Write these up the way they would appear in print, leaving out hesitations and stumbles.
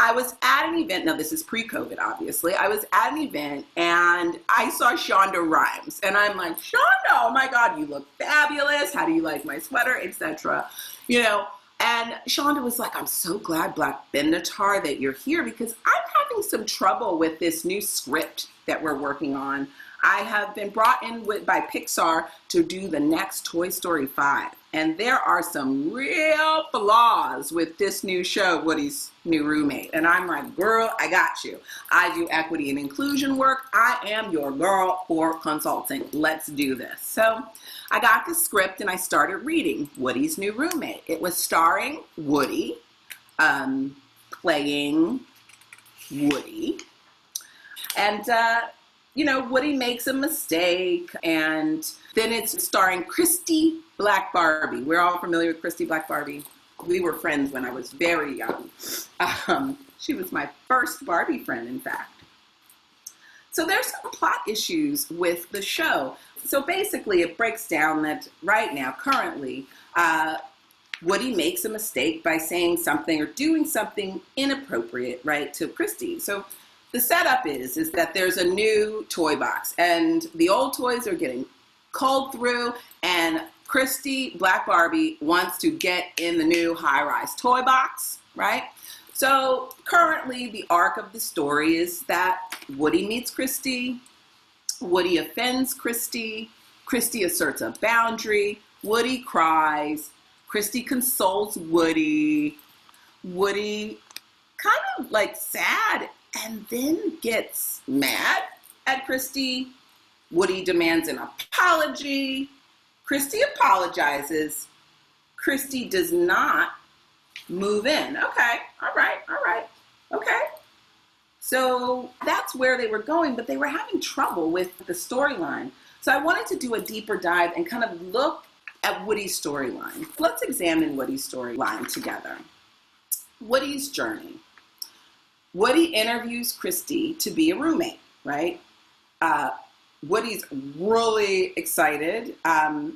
I was at an event, now this is pre-COVID, obviously. I was at an event and I saw Shonda Rhimes and I'm like, Shonda, oh my God, you look fabulous. How do you like my sweater, etc. You know, and Shonda was like, I'm so glad, Black Benatar, that you're here because I'm having some trouble with this new script that we're working on. I have been brought in by Pixar to do the next Toy Story 5. And there are some real flaws with this new show, Woody's New Roommate. And I'm like, girl, I got you. I do equity and inclusion work. I am your girl for consulting. Let's do this. So I got the script and I started reading Woody's New Roommate. It was starring Woody, playing Woody. And, you know, Woody makes a mistake, and then it's starring Christy Black Barbie. We're all familiar with Christy Black Barbie. We were friends when I was very young. She was my first Barbie friend, in fact. So there's some plot issues with the show. So basically it breaks down that right now, currently, Woody makes a mistake by saying something or doing something inappropriate, right, to Christy. So the setup is that there's a new toy box and the old toys are getting culled through and Christy Black Barbie wants to get in the new high-rise toy box, right? So currently the arc of the story is that Woody meets Christy, Woody offends Christy, Christy asserts a boundary, Woody cries, Christy consoles Woody, Woody kind of like sad and then gets mad at Christy. Woody demands an apology. Christy apologizes. Christy does not move in. Okay, all right, okay. So that's where they were going, but they were having trouble with the storyline. So I wanted to do a deeper dive and kind of look at Woody's storyline. Let's examine Woody's storyline together. Woody's journey. Woody interviews Christy to be a roommate, right? Woody's really excited, and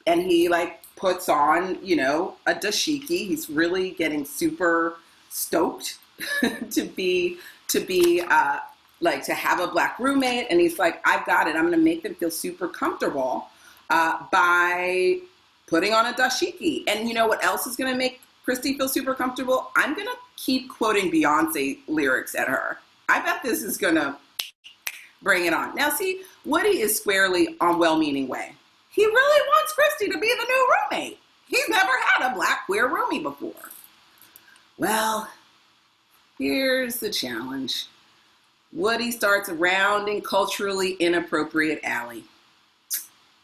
he like puts on, you know, a dashiki. He's really getting super stoked to have a Black roommate, and he's like, I've got it. I'm going to make them feel super comfortable by putting on a dashiki. And you know what else is going to make Christy feel super comfortable? I'm going to keep quoting Beyonce lyrics at her. I bet this is going to bring it on. Now, see, Woody is squarely on well-meaning way. He really wants Christy to be the new roommate. He's never had a Black queer roomie before. Well, here's the challenge. Woody starts rounding culturally inappropriate alley.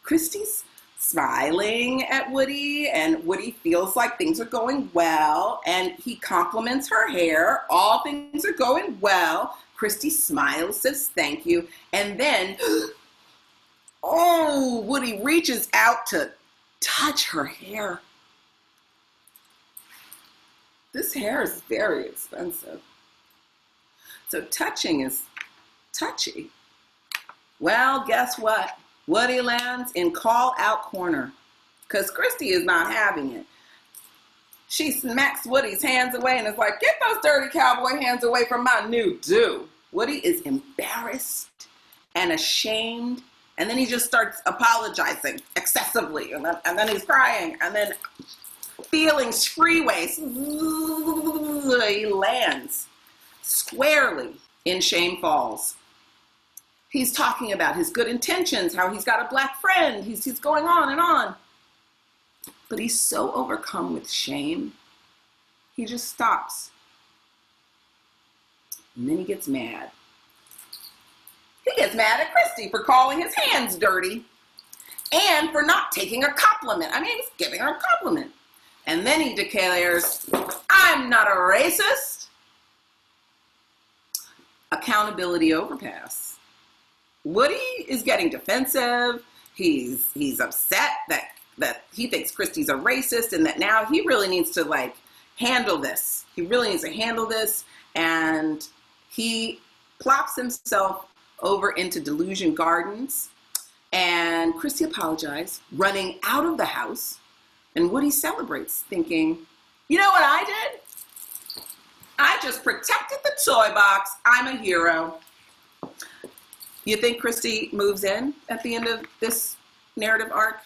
Christy's smiling at Woody, and Woody feels like things are going well, and he compliments her hair. All things are going well. Christy smiles, says thank you, and then, oh, Woody reaches out to touch her hair. This hair is very expensive. So touching is touchy. Well, guess what? Woody lands in call-out corner because Christy is not having it. She smacks Woody's hands away and is like, get those dirty cowboy hands away from my new dude. Woody is embarrassed and ashamed, and then he just starts apologizing excessively, and then he's crying, and then feelings freeways. He lands squarely in Shame Falls. He's talking about his good intentions, how he's got a Black friend. He's going on and on. But he's so overcome with shame, he just stops. And then he gets mad. He gets mad at Christy for calling his hands dirty and for not taking a compliment. I mean, he's giving her a compliment. And then he declares, I'm not a racist. Accountability overpass. Woody is getting defensive. He's upset that he thinks Christy's a racist and that now he really needs to like handle this. He really needs to handle this, and he plops himself over into Delusion Gardens, and Christy apologizes, running out of the house, and Woody celebrates, thinking, you know what I did? I I just protected the toy box. I'm a hero. You think Christy moves in at the end of this narrative arc?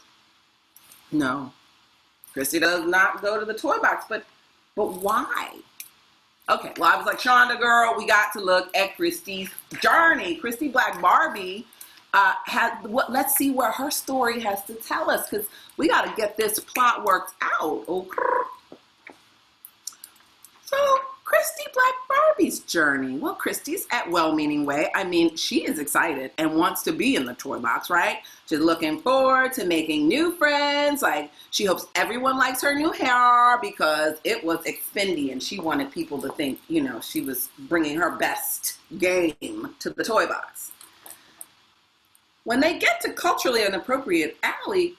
No. Christy does not go to the toy box, but why? Okay, well, I was like, Shonda, girl, we got to look at Christy's journey. Christy Black Barbie let's see what her story has to tell us, because we got to get this plot worked out. Okay. So, Christy Black Barbie's journey. Well, Christy's at well-meaning way. I mean, she is excited and wants to be in the toy box, right? She's looking forward to making new friends. Like, she hopes everyone likes her new hair because it was expendy and she wanted people to think, you know, she was bringing her best game to the toy box. When they get to culturally inappropriate alley,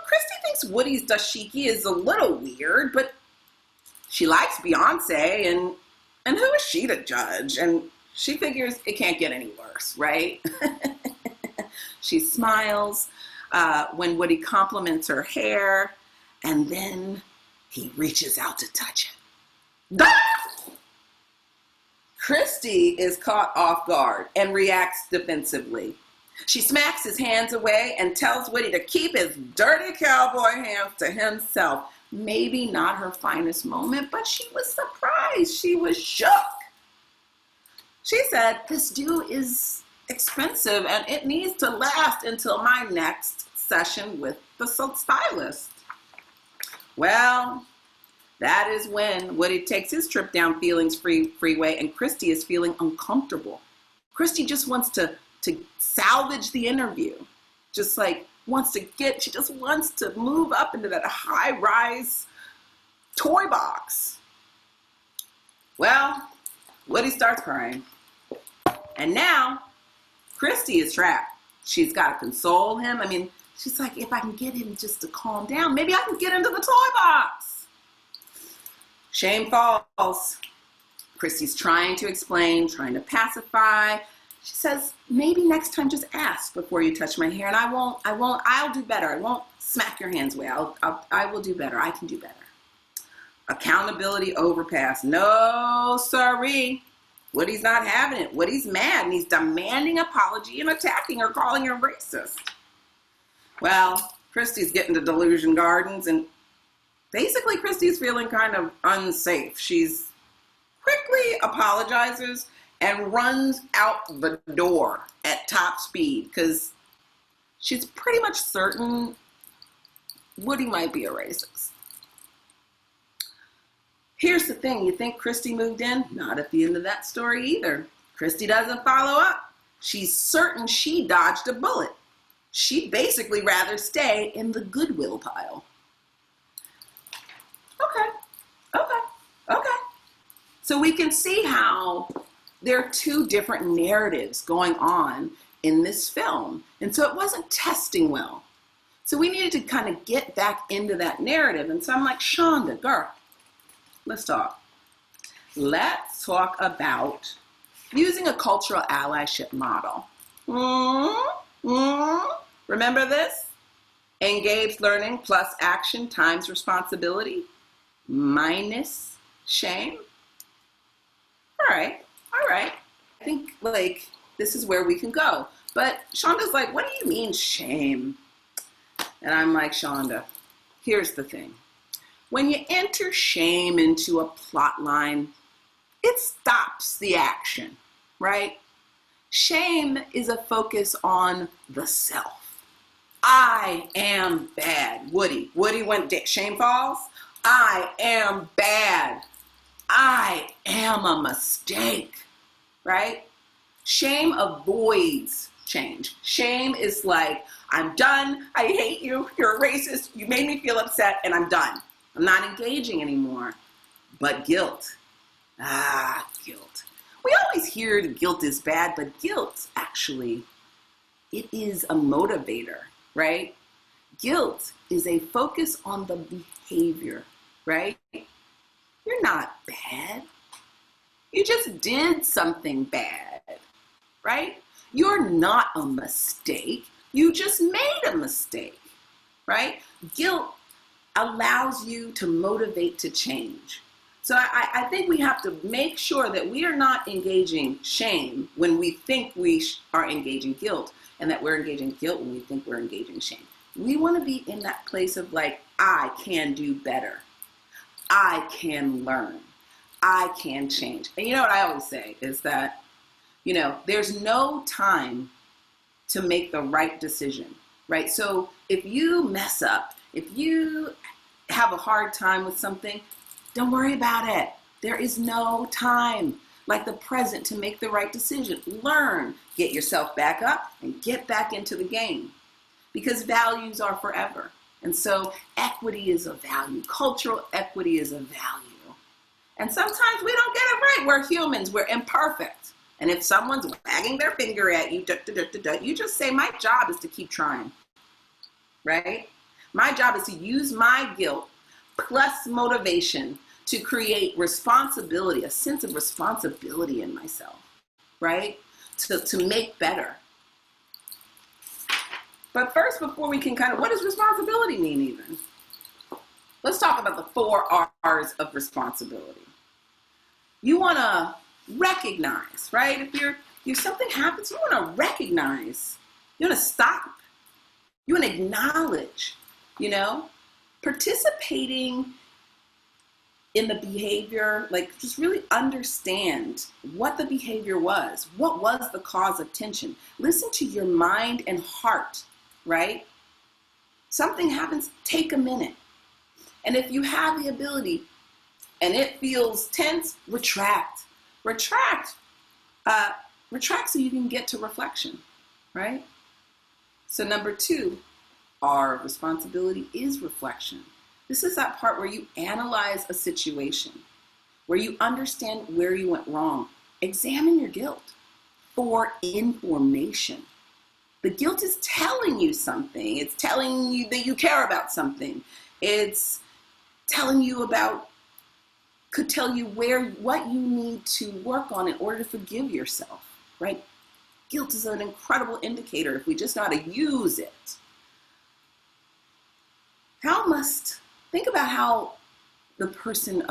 Christy thinks Woody's dashiki is a little weird, but she likes Beyonce, and who is she to judge? And she figures it can't get any worse, right? She smiles when Woody compliments her hair, and then he reaches out to touch it. Christy is caught off guard and reacts defensively. She smacks his hands away and tells Woody to keep his dirty cowboy hands to himself. Maybe not her finest moment, but she was surprised. She was shook. She said, this do is expensive and it needs to last until my next session with the stylist. Well, that is when Woody takes his trip down Feelings Freeway and Christy is feeling uncomfortable. Christy just wants to salvage the interview. Just like she just wants to move up into that high-rise toy box. Well, Woody starts crying. And now, Christy is trapped. She's got to console him. I mean, she's like, if I can get him just to calm down, maybe I can get into the toy box. Shame falls. Christy's trying to explain, trying to pacify. She says, maybe next time just ask before you touch my hair, and I'll do better. I won't smack your hands away. I will do better. I can do better. Accountability overpass. No, sorry. Woody's not having it. Woody's mad, and he's demanding apology and attacking her, calling her racist. Well, Christy's getting to Delusion Gardens, and basically Christy's feeling kind of unsafe. She's quickly apologizes and runs out the door at top speed because she's pretty much certain Woody might be a racist. Here's the thing, you think Christy moved in? Not at the end of that story either. Christy doesn't follow up. She's certain she dodged a bullet. She'd basically rather stay in the Goodwill pile. Okay. So we can see how there are two different narratives going on in this film. And so it wasn't testing well. So we needed to kind of get back into that narrative. And so I'm like, Shonda, girl, let's talk. Let's talk about using a cultural allyship model. Remember this? Engaged learning plus action times responsibility minus shame. All right. I think like this is where we can go. But Shonda's like, what do you mean shame? And I'm like, Shonda, here's the thing. When you enter shame into a plot line, it stops the action, right? Shame is a focus on the self. I am bad. Woody went, shame falls. I am bad. I am a mistake, right? Shame avoids change. Shame is like, I'm done. I hate you. You're a racist. You made me feel upset and I'm done. I'm not engaging anymore. But guilt. Guilt. We always hear that guilt is bad, but guilt, actually, it is a motivator, right? Guilt is a focus on the behavior, right? You're not bad. You just did something bad, right? You're not a mistake. You just made a mistake, right? Guilt allows you to motivate to change. So I think we have to make sure that we are not engaging shame when we think we are engaging guilt, and that we're engaging guilt when we think we're engaging shame. We want to be in that place of like, I can do better. I can learn. I can change. And you know what I always say is that, you know, there's no time to make the right decision, right? So if you mess up, if you have a hard time with something, don't worry about it. There is no time like the present to make the right decision. Learn, get yourself back up, and get back into the game, because values are forever. And so equity is a value. Cultural equity is a value. And sometimes we don't get it right. We're humans. We're imperfect. And if someone's wagging their finger at you, you just say, my job is to keep trying, right? My job is to use my guilt plus motivation to create responsibility, a sense of responsibility in myself, right? To make better. But first, before we can what does responsibility mean even? Let's talk about the 4 R's of responsibility. You want to recognize, right? If something happens, you want to recognize. You want to stop. You want to acknowledge, you know? Participating in the behavior, like just really understand what the behavior was. What was the cause of tension? Listen to your mind and heart, right? Something happens, take a minute. And if you have the ability and it feels tense, retract. Retract so you can get to reflection, right? So number 2, our responsibility is reflection. This is that part where you analyze a situation, where you understand where you went wrong. Examine your guilt for information. The guilt is telling you something. It's telling you that you care about something. It's telling you could tell you what you need to work on in order to forgive yourself, right? Guilt is an incredible indicator if we just know how to use it. Think about how a person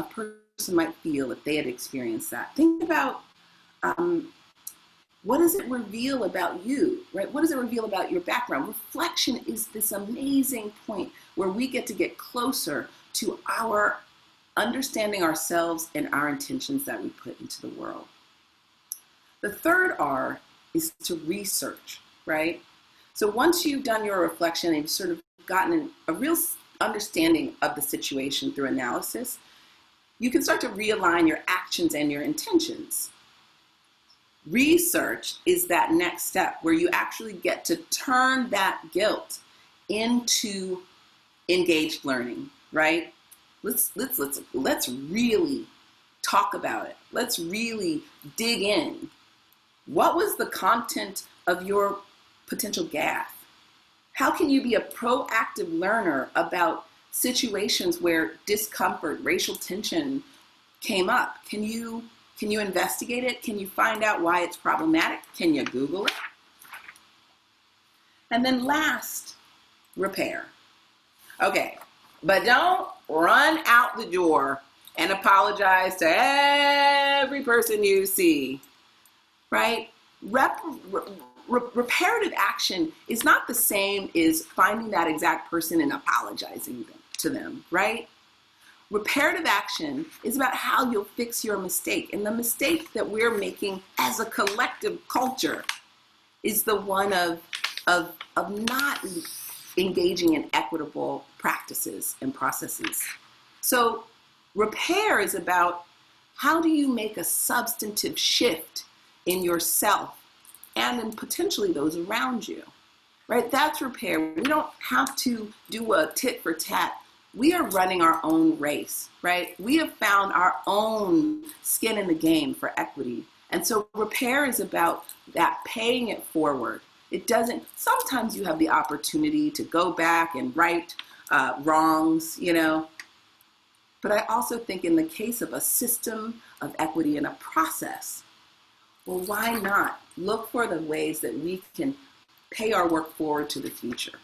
might feel if they had experienced that. Think about what does it reveal about you, right? What does it reveal about your background? Reflection is this amazing point where we get to get closer to our understanding ourselves and our intentions that we put into the world. The 3rd R is to research, right? So once you've done your reflection and you've sort of gotten a real understanding of the situation through analysis, you can start to realign your actions and your intentions. Research is that next step where you actually get to turn that guilt into engaged learning, right? Let's really talk about it. Let's really dig in. What was the content of your potential gaffe? How can you be a proactive learner about situations where discomfort, racial tension came up? Can you investigate it? Can you find out why it's problematic? Can you Google it? And then last, repair. Okay, but don't run out the door and apologize to every person you see, right? Reparative action is not the same as finding that exact person and apologizing to them, right? Reparative action is about how you'll fix your mistake. And the mistake that we're making as a collective culture is the one of not engaging in equitable practices and processes. So repair is about how do you make a substantive shift in yourself and in potentially those around you, right? That's repair. We don't have to do a tit for tat. We are running our own race, right? We have found our own skin in the game for equity. And so repair is about that paying it forward. Sometimes you have the opportunity to go back and right wrongs, you know. But I also think in the case of a system of equity and a process, well, why not look for the ways that we can pay our work forward to the future?